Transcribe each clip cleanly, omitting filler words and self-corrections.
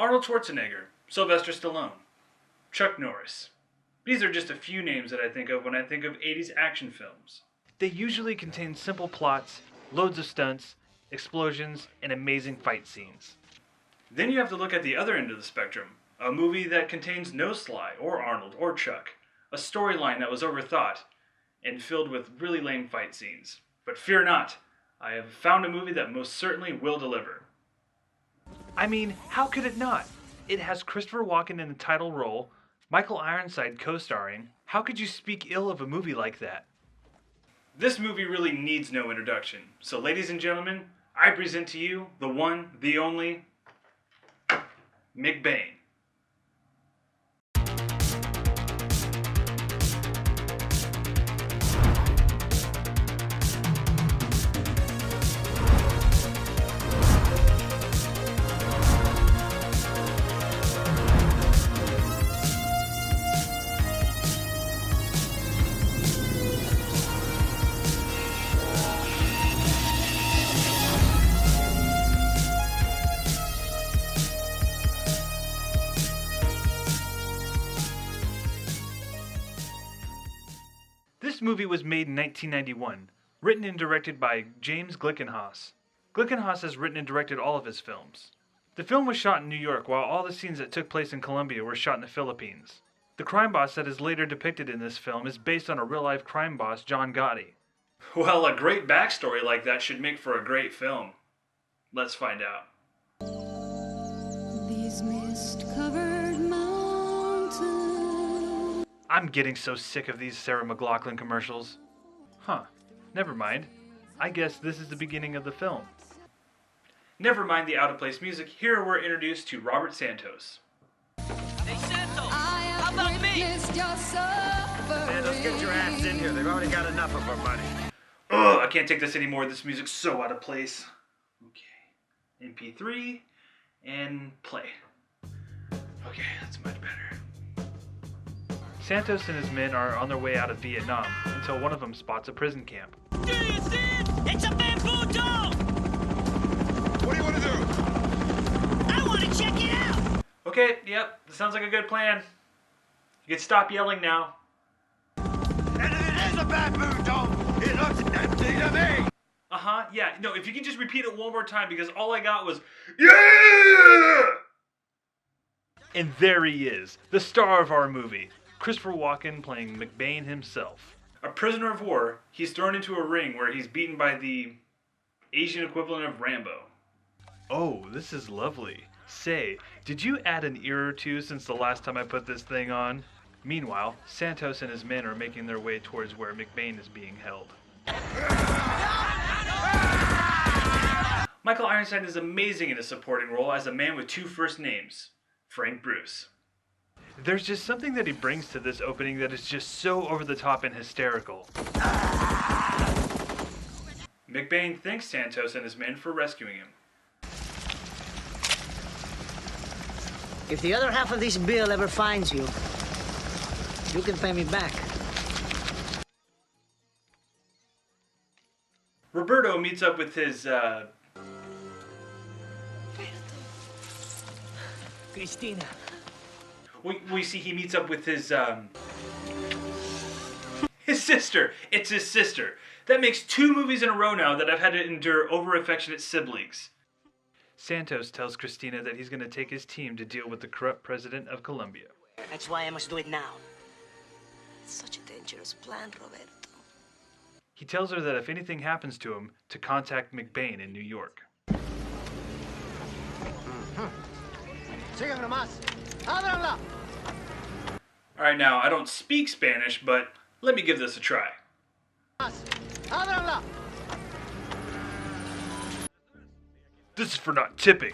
Arnold Schwarzenegger, Sylvester Stallone, Chuck Norris. These are just a few names that I think of when I think of 80s action films. They usually contain simple plots, loads of stunts, explosions, and amazing fight scenes. Then you have to look at the other end of the spectrum, a movie that contains no Sly, or Arnold, or Chuck, a storyline that was overthought, and filled with really lame fight scenes. But fear not, I have found a movie that most certainly will deliver. I mean, how could it not? It has Christoper Walken in the title role, Michael Ironside co-starring. How could you speak ill of a movie like that? This movie really needs no introduction. So ladies and gentlemen, I present to you the one, the only, McBain. This movie was made in 1991, written and directed by James Glickenhaus. Glickenhaus has written and directed all of his films. The film was shot in New York, while all the scenes that took place in Colombia were shot in the Philippines. The crime boss that is later depicted in this film is based on a real-life crime boss, John Gotti. Well, a great backstory like that should make for a great film. Let's find out. These mist-covered mountains. I'm getting so sick of these Sarah McLachlan commercials. Huh, never mind. I guess this is the beginning of the film. Never mind the out-of-place music, here we're introduced to Robert Santos. Hey Santos, how about me? Santos, get your ass in here. They've already got enough of our money. Ugh, I can't take this anymore. This music's so out of place. Okay, MP3 and play. Okay, that's much better. Santos and his men are on their way out of Vietnam until one of them spots a prison camp. Do you see it? It's a bamboo dome! What do you want to do? I want to check it out! Okay, yep, that sounds like a good plan. You can stop yelling now. And it is a bamboo dome. It looks empty to me. Uh-huh, yeah, no, if you can just repeat it one more time because all I got was, yeah! And there he is, the star of our movie. Christoper Walken playing McBain himself. A prisoner of war, he's thrown into a ring where he's beaten by the Asian equivalent of Rambo. Oh, this is lovely. Say, did you add an ear or two since the last time I put this thing on? Meanwhile, Santos and his men are making their way towards where McBain is being held. Michael Ironside is amazing in a supporting role as a man with two first names, Frank Bruce. There's just something that he brings to this opening that is just so over the top and hysterical. McBain thanks Santos and his men for rescuing him. If the other half of this bill ever finds you, you can pay me back. Roberto meets up with his, Christina. we see he meets up with his sister. It's his sister. That makes 2 movies in a row now that I've had to endure over-affectionate siblings. Santos tells Christina that he's going to take his team to deal with the corrupt president of Colombia. That's why I must do it now. It's such a dangerous plan, Roberto. He tells her that if anything happens to him, to contact McBain in New York. Alright, now, I don't speak Spanish, but let me give this a try. This is for not tipping.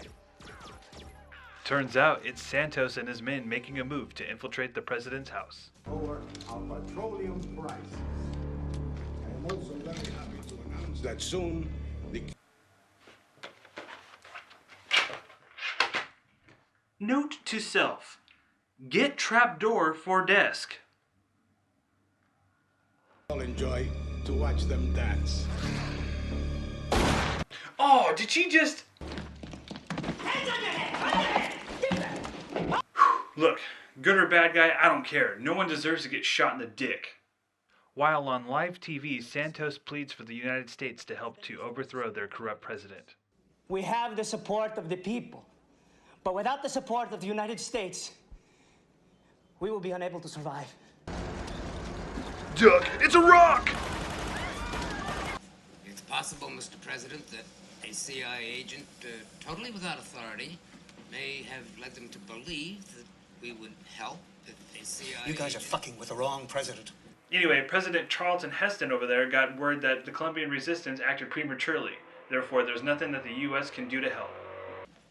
Turns out it's Santos and his men making a move to infiltrate the president's house. Lower our petroleum prices. I am also very happy to announce that soon the Note to self. Get trapdoor for desk. all enjoy to watch them dance. Oh, did she just... Hands on your head! On your head! Look, good or bad guy, I don't care. No one deserves to get shot in the dick. While on live TV, Santos pleads for the United States to help to overthrow their corrupt president. We have the support of the people. But without the support of the United States, we will be unable to survive. Duck, it's a rock! It's possible, Mr. President, that a CIA agent, totally without authority, may have led them to believe that we would help if a CIA You guys are fucking with the wrong president. Anyway, President Charlton Heston over there got word that the Colombian resistance acted prematurely. Therefore, there's nothing that the U.S. can do to help.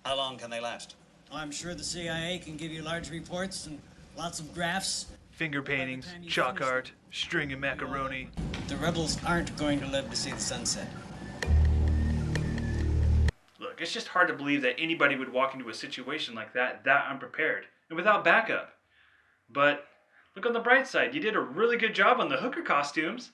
How long can they last? I'm sure the CIA can give you large reports and lots of graphs. Finger paintings, chalk art, string and macaroni. The rebels aren't going to live to see the sunset. Look, it's just hard to believe that anybody would walk into a situation like that unprepared and without backup. But look on the bright side, you did a really good job on the hooker costumes.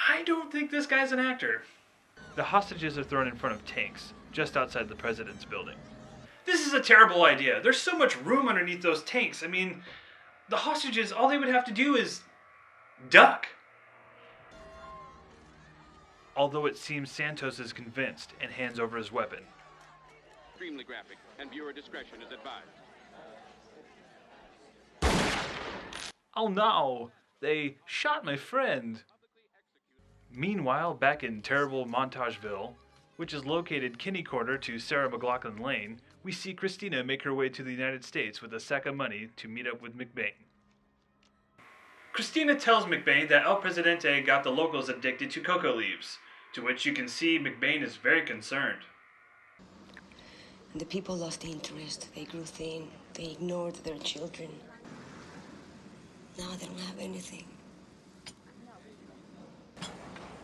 I don't think this guy's an actor. The hostages are thrown in front of tanks, just outside the president's building. This is a terrible idea. There's so much room underneath those tanks. I mean, the hostages, all they would have to do is duck. Although it seems Santos is convinced and hands over his weapon. Extremely graphic, and viewer discretion is advised. Oh no, they shot my friend. Meanwhile, back in terrible Montageville, which is located kitty-corner to Sarah McLachlan Lane, we see Christina make her way to the United States with a sack of money to meet up with McBain. Christina tells McBain that El Presidente got the locals addicted to cocoa leaves, to which you can see McBain is very concerned. The people lost interest. They grew thin. They ignored their children. Now they don't have anything.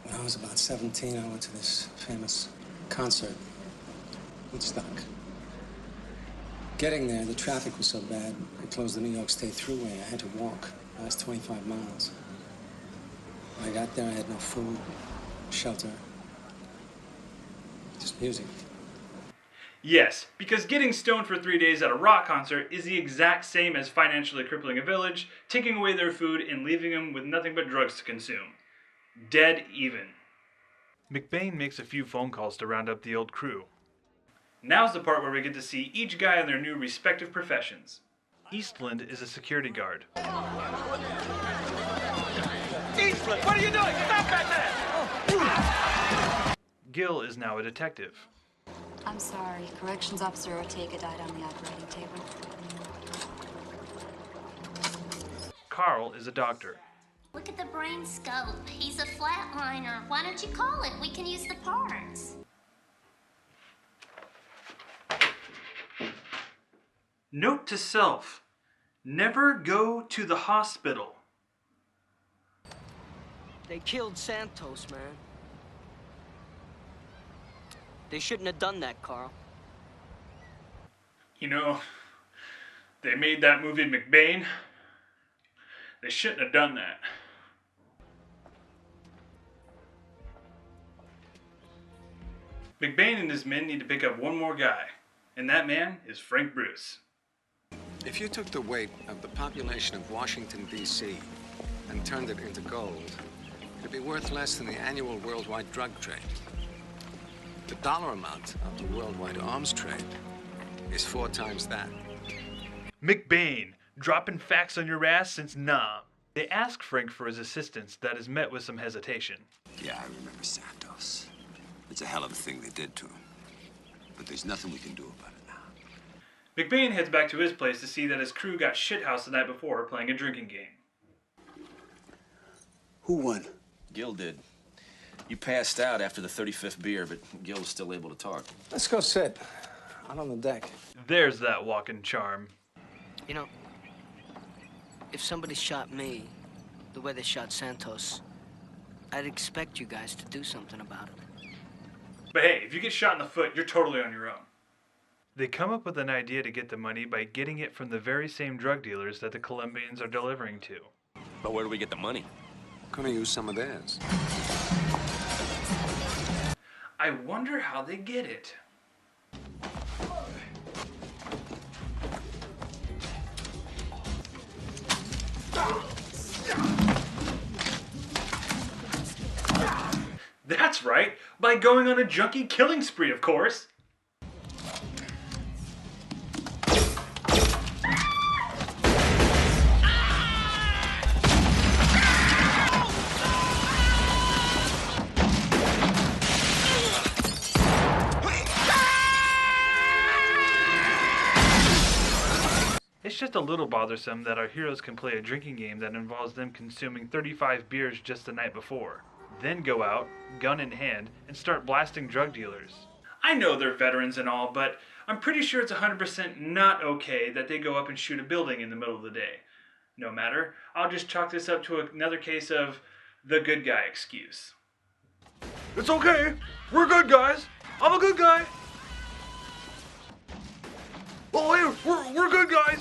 When I was about 17, I went to this famous concert, Woodstock. Getting there, the traffic was so bad, they closed the New York State Thruway. I had to walk the last 25 miles. When I got there, I had no food, shelter, just music. Yes, because getting stoned for 3 days at a rock concert is the exact same as financially crippling a village, taking away their food and leaving them with nothing but drugs to consume. Dead even. McBain makes a few phone calls to round up the old crew. Now's the part where we get to see each guy in their new respective professions. Eastland is a security guard. Eastland, what are you doing? Stop back there! Gil is now a detective. I'm sorry. Corrections Officer Ortega died on the operating table. Carl is a doctor. Look at the brain scope. He's a flatliner. Why don't you call it? We can use the parts. Note to self, never go to the hospital. They killed Santos, man. They shouldn't have done that, Carl. You know, they made that movie McBain. They shouldn't have done that. McBain and his men need to pick up one more guy, and that man is Frank Bruce. If you took the weight of the population of Washington, D.C. and turned it into gold, it'd be worth less than the annual worldwide drug trade. The dollar amount of the worldwide arms trade is 4 times that. McBain, dropping facts on your ass since Nam. They ask Frank for his assistance that is met with some hesitation. Yeah, I remember Santos. It's a hell of a thing they did to him. But there's nothing we can do about it now. McBain heads back to his place to see that his crew got shithoused the night before playing a drinking game. Who won? Gil did. You passed out after the 35th beer, but Gil was still able to talk. Let's go sit out on the deck. There's that walking charm. You know, if somebody shot me the way they shot Santos, I'd expect you guys to do something about it. But hey, if you get shot in the foot, you're totally on your own. They come up with an idea to get the money by getting it from the very same drug dealers that the Colombians are delivering to. But where do we get the money? Gonna use some of theirs. I wonder how they get it. That's right, by going on a junkie killing spree, of course. It's just a little bothersome that our heroes can play a drinking game that involves them consuming 35 beers just the night before, then go out, gun in hand, and start blasting drug dealers. I know they're veterans and all, but I'm pretty sure it's 100% not okay that they go up and shoot a building in the middle of the day. No matter, I'll just chalk this up to another case of the good guy excuse. It's okay, we're good guys, I'm a good guy. Oh hey, we're good guys.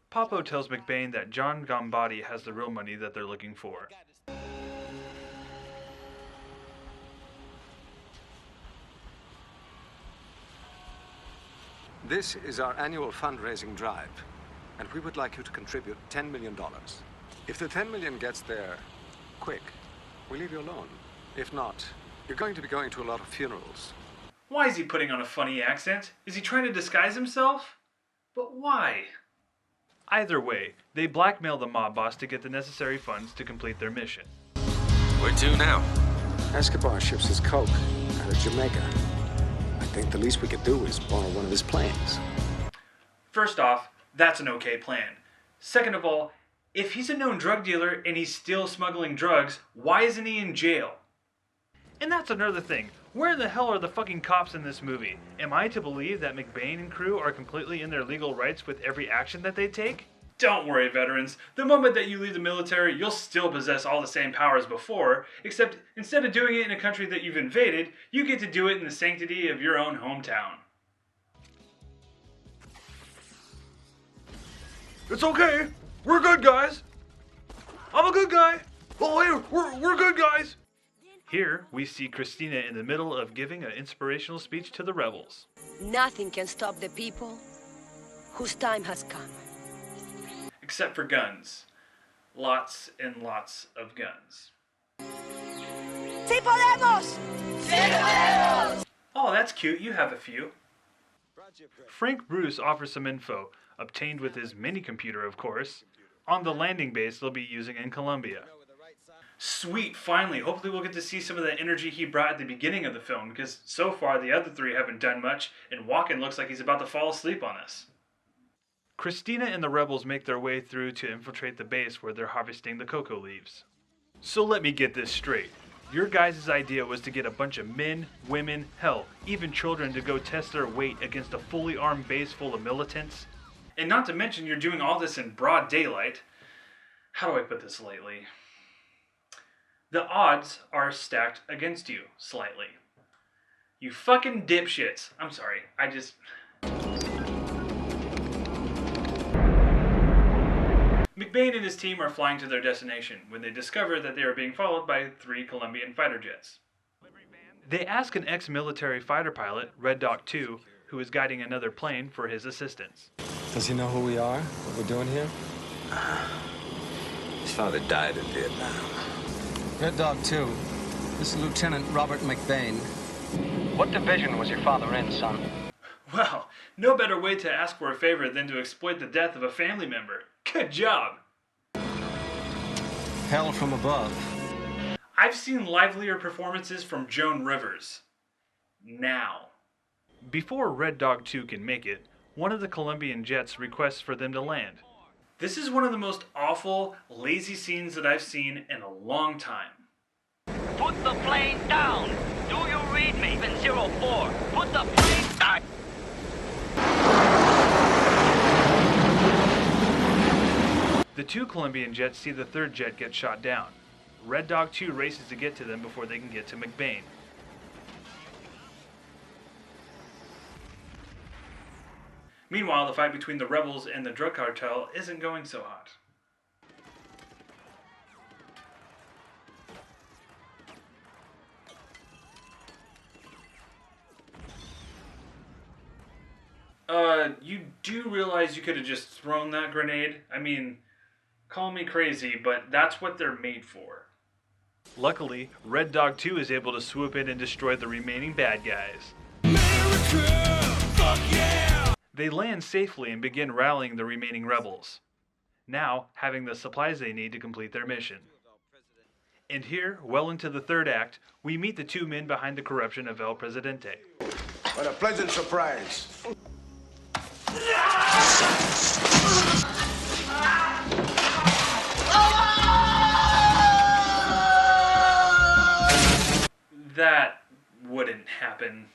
Popo tells McBain that John Gambati has the real money that they're looking for. This is our annual fundraising drive, and we would like you to contribute $10 million. If the 10 million gets there quick, we leave you alone. If not, you're going to be going to a lot of funerals. Why is he putting on a funny accent? Is he trying to disguise himself? But why? Either way, they blackmail the mob boss to get the necessary funds to complete their mission. Where to now? Escobar ships his coke out of Jamaica. I think the least we could do is borrow one of his planes. First off, that's an okay plan. Second of all, if he's a known drug dealer and he's still smuggling drugs, why isn't he in jail? And that's another thing. Where the hell are the fucking cops in this movie? Am I to believe that McBain and crew are completely in their legal rights with every action that they take? Don't worry, veterans. The moment that you leave the military, you'll still possess all the same powers before, except instead of doing it in a country that you've invaded, you get to do it in the sanctity of your own hometown. It's okay. We're good guys. I'm a good guy. Oh, hey, we're good guys. Here, we see Christina in the middle of giving an inspirational speech to the rebels. Nothing can stop the people whose time has come. Except for guns. Lots and lots of guns. ¡Sí podemos! ¡Sí podemos! Oh, that's cute. You have a few. Frank Bruce offers some info, obtained with his mini-computer, of course, on the landing base they'll be using in Colombia. Sweet, finally. Hopefully we'll get to see some of the energy he brought at the beginning of the film, because so far the other three haven't done much, and Walken looks like he's about to fall asleep on us. Christina and the rebels make their way through to infiltrate the base where they're harvesting the cocoa leaves. So let me get this straight. Your guys' idea was to get a bunch of men, women, hell, even children to go test their weight against a fully armed base full of militants? And not to mention you're doing all this in broad daylight. How do I put this lightly? The odds are stacked against you, slightly. You fucking dipshits. I'm sorry, McBain and his team are flying to their destination when they discover that they are being followed by 3 Colombian fighter jets. They ask an ex-military fighter pilot, Red Dog 2, who is guiding another plane, for his assistance. Does he know who we are? What we're doing here? His father died in Vietnam. Red Dog 2, this is Lieutenant Robert McBain. What division was your father in, son? Well, no better way to ask for a favor than to exploit the death of a family member. Good job! Hell from above. I've seen livelier performances from Joan Rivers. Now. Before Red Dog 2 can make it, one of the Colombian jets requests for them to land. This is one of the most awful, lazy scenes that I've seen in a long time. Put the plane down! Do you read me? 04. Put the plane down! The 2 Colombian jets see the 3rd jet get shot down. Red Dog 2 races to get to them before they can get to McBain. Meanwhile, the fight between the rebels and the drug cartel isn't going so hot. You do realize you could have just thrown that grenade? I mean, call me crazy, but that's what they're made for. Luckily, Red Dog 2 is able to swoop in and destroy the remaining bad guys. America, fuck yeah! They land safely and begin rallying the remaining rebels, now having the supplies they need to complete their mission. And here, well into the third act, we meet the two men behind the corruption of El Presidente. What a pleasant surprise. That wouldn't happen.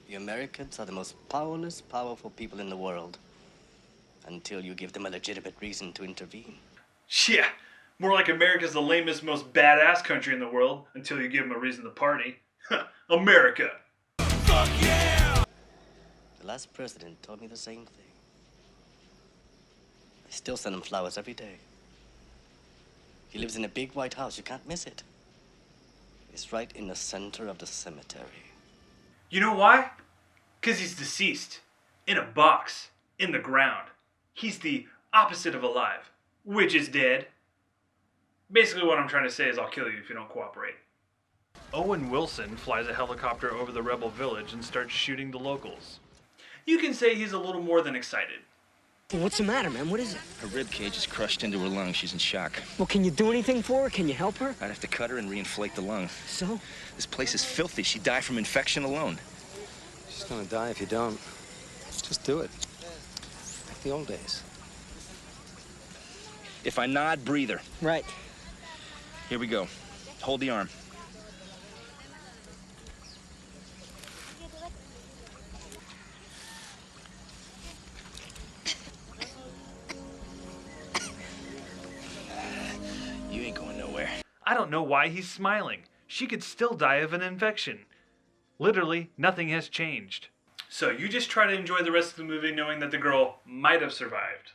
The Americans are the most powerless, powerful people in the world. Until you give them a legitimate reason to intervene. Yeah, more like America's the lamest, most badass country in the world until you give them a reason to party. America! Fuck yeah! The last president told me the same thing. I still send him flowers every day. He lives in a big white house. You can't miss it. It's right in the center of the cemetery. You know why? Because he's deceased. In a box. In the ground. He's the opposite of alive, which is dead. Basically what I'm trying to say is I'll kill you if you don't cooperate. Owen Wilson flies a helicopter over the rebel village and starts shooting the locals. You can say he's a little more than excited. What's the matter, man? What is it? Her rib cage is crushed into her lung. She's in shock. Well, can you do anything for her? Can you help her? I'd have to cut her and reinflate the lung. So? This place is filthy. She'd die from infection alone. She's gonna die if you don't. Just do it. Like the old days. If I nod, breathe her. Right. Here we go. Hold the arm. You ain't going nowhere. I don't know why he's smiling. She could still die of an infection. Literally, nothing has changed. So you just try to enjoy the rest of the movie knowing that the girl might have survived.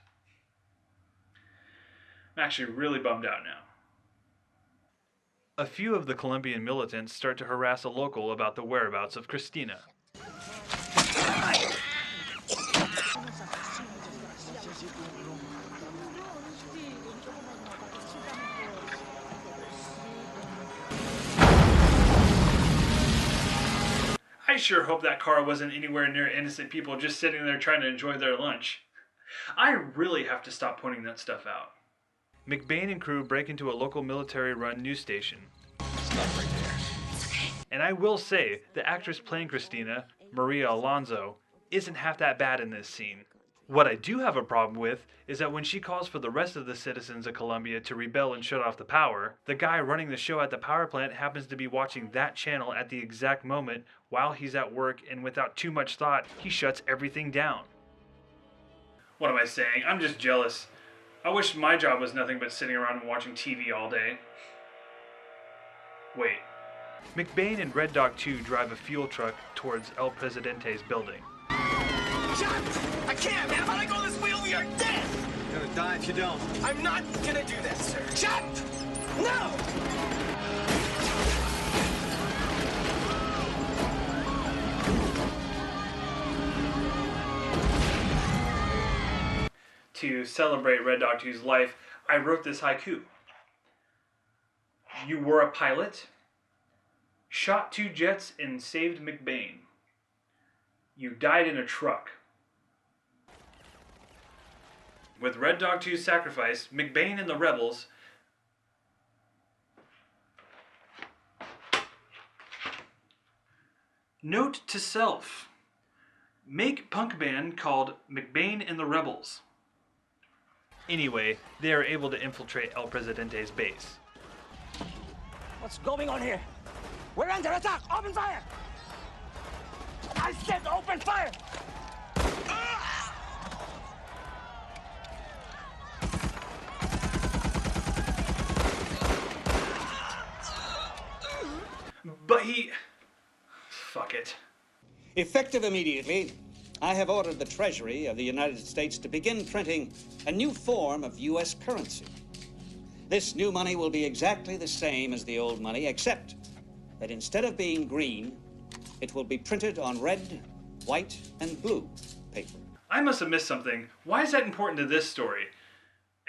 I'm actually really bummed out now. A few of the Colombian militants start to harass a local about the whereabouts of Christina. I sure hope that car wasn't anywhere near innocent people just sitting there trying to enjoy their lunch. I really have to stop pointing that stuff out. McBain and crew break into a local military-run news station. Stop right there. And I will say, the actress playing Christina, Maria Alonso, isn't half that bad in this scene. What I do have a problem with is that when she calls for the rest of the citizens of Colombia to rebel and shut off the power, the guy running the show at the power plant happens to be watching that channel at the exact moment while he's at work, and without too much thought, he shuts everything down. What am I saying? I'm just jealous. I wish my job was nothing but sitting around and watching TV all day. Wait. McBain and Red Dog 2 drive a fuel truck towards El Presidente's building. Shut! I can't, man. If I let go of this wheel, we are dead! You're gonna die if you don't. I'm not gonna do that, sir. Shut! No! To celebrate Red Dog 2's life, I wrote this haiku. You were a pilot, shot 2 jets and saved McBain. You died in a truck. With Red Dog 2's sacrifice, McBain and the rebels note to self. Make punk band called McBain and the Rebels. Anyway, they are able to infiltrate El Presidente's base. What's going on here? We're under attack! Open fire! I said open fire! But he... Fuck it. Effective immediately, I have ordered the Treasury of the United States to begin printing a new form of U.S. currency. This new money will be exactly the same as the old money, except that instead of being green, it will be printed on red, white, and blue paper. I must have missed something. Why is that important to this story?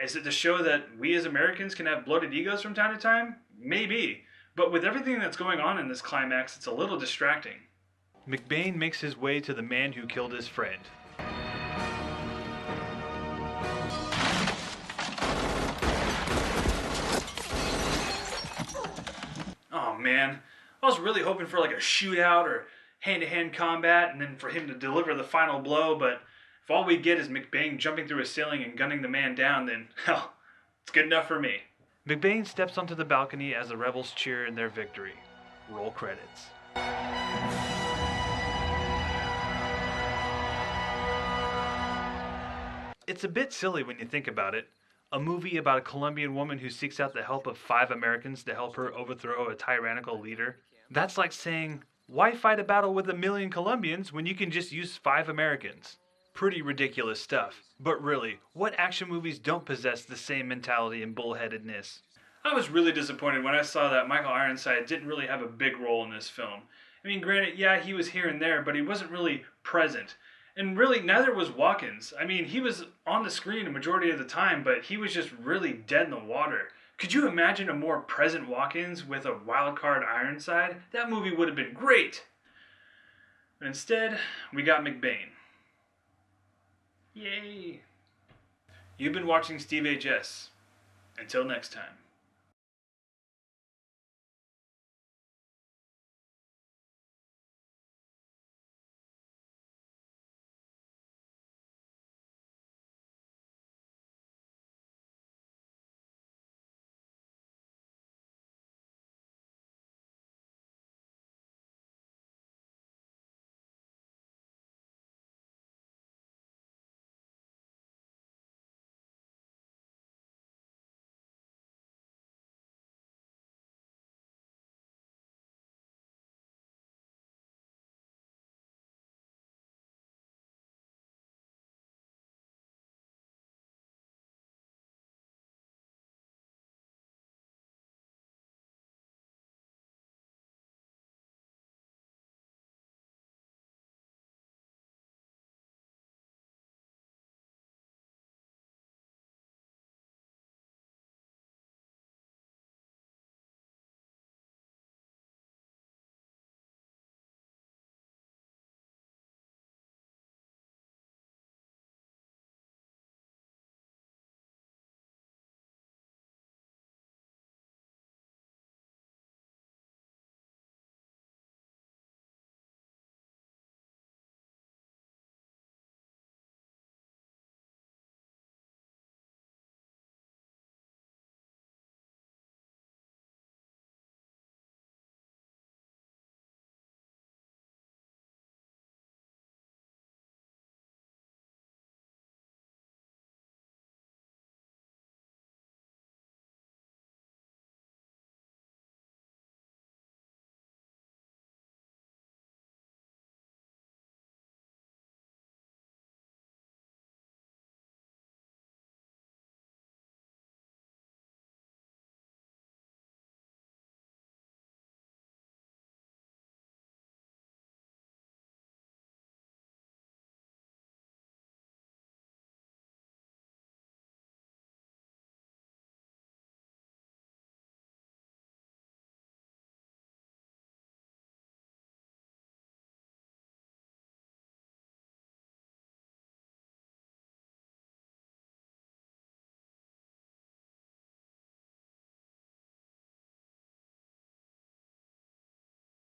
Is it to show that we as Americans can have bloated egos from time to time? Maybe. But with everything that's going on in this climax, it's a little distracting. McBain makes his way to the man who killed his friend. Oh man, I was really hoping for like a shootout or hand-to-hand combat and then for him to deliver the final blow, but if all we get is McBain jumping through a ceiling and gunning the man down, then, hell, it's good enough for me. McBain steps onto the balcony as the rebels cheer in their victory. Roll credits. It's a bit silly when you think about it. A movie about a Colombian woman who seeks out the help of 5 Americans to help her overthrow a tyrannical leader. That's like saying, why fight a battle with 1 million Colombians when you can just use 5 Americans? Pretty ridiculous stuff. But really, what action movies don't possess the same mentality and bullheadedness? I was really disappointed when I saw that Michael Ironside didn't really have a big role in this film. I mean, granted, yeah, he was here and there, but he wasn't really present. And really, neither was Walken's. I mean, he was on the screen a majority of the time, but he was just really dead in the water. Could you imagine a more present Walken's with a wildcard Ironside? That movie would have been great. But instead, we got McBain. Yay. You've been watching Steve HS. Until next time.